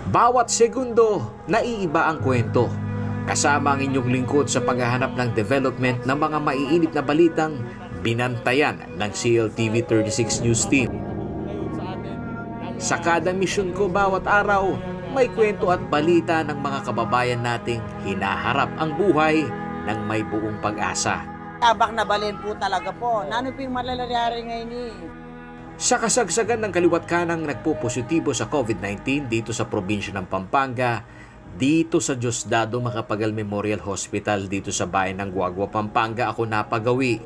Bawat segundo, naiiba ang kwento. Kasama ang inyong lingkod sa paghahanap ng development ng mga maiinit na balitang binantayan ng CLTV 36 News Team. Sa kada misyon ko bawat araw, may kwento at balita ng mga kababayan nating hinaharap ang buhay ng may buong pag-asa. Tabak na balin po talaga po. Nano po yung malalayari ngayon eh. Sa kasagsagan ng kaliwat kanang nagpo-positibo sa COVID-19 dito sa probinsya ng Pampanga, dito sa Diosdado Macapagal Memorial Hospital dito sa bayan ng Guagua, Pampanga ako napagawi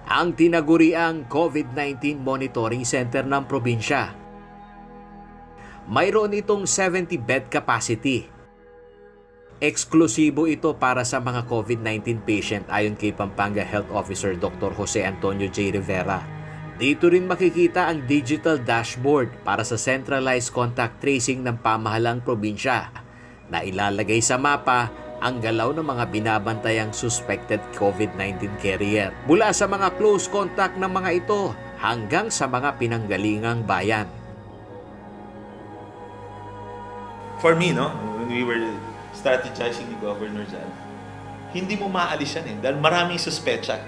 ang tinaguriang COVID-19 Monitoring Center ng probinsya. Mayroon itong 70 bed capacity. Eksklusibo ito para sa mga COVID-19 patient ayon kay Pampanga Health Officer Dr. Jose Antonio J. Rivera. Dito rin makikita ang digital dashboard para sa centralized contact tracing ng pamahalang probinsya na ilalagay sa mapa ang galaw ng mga binabantayang suspected COVID-19 carrier. Mula sa mga close contact ng mga ito hanggang sa mga pinanggalingang bayan. For me, no, when we were strategizing ni Governor dyan, hindi mo maalis yan dahil maraming suspecha.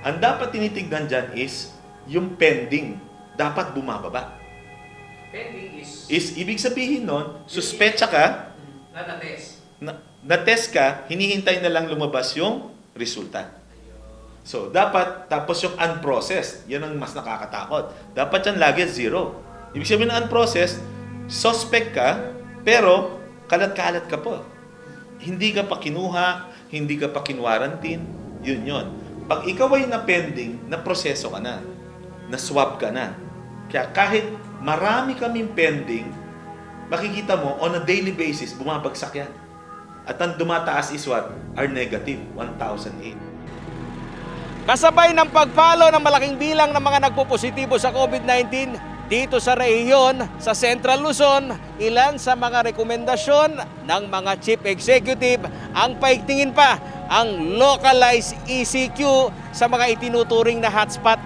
Ang dapat tinitignan dyan is yung pending. Dapat bumababa. Pending Is ibig sabihin nun, suspecha ka, na-test ka, hinihintay na lang lumabas yung resulta. So, dapat, tapos yung unprocessed, yan ang mas nakakatakot. Dapat yan lagi zero. Ibig sabihin ng unprocessed, suspect ka, pero kalat-kalat ka po. Hindi ka pa kinuha, hindi ka pa kinwarantin, yun. Pag ikaw ay na-pending, na-proseso ka na, na-swab ka na. Kaya kahit marami kaming pending, makikita mo, on a daily basis, bumabagsak yan. At ang dumataas is what? Are negative, 1,008. Kasabay ng pagpalo ng malaking bilang ng mga nagpopositibo sa COVID-19 dito sa rehiyon sa Central Luzon, ilan sa mga rekomendasyon ng mga chief executive ang paigtingin pa ang localized ECQ sa mga itinuturing na hotspot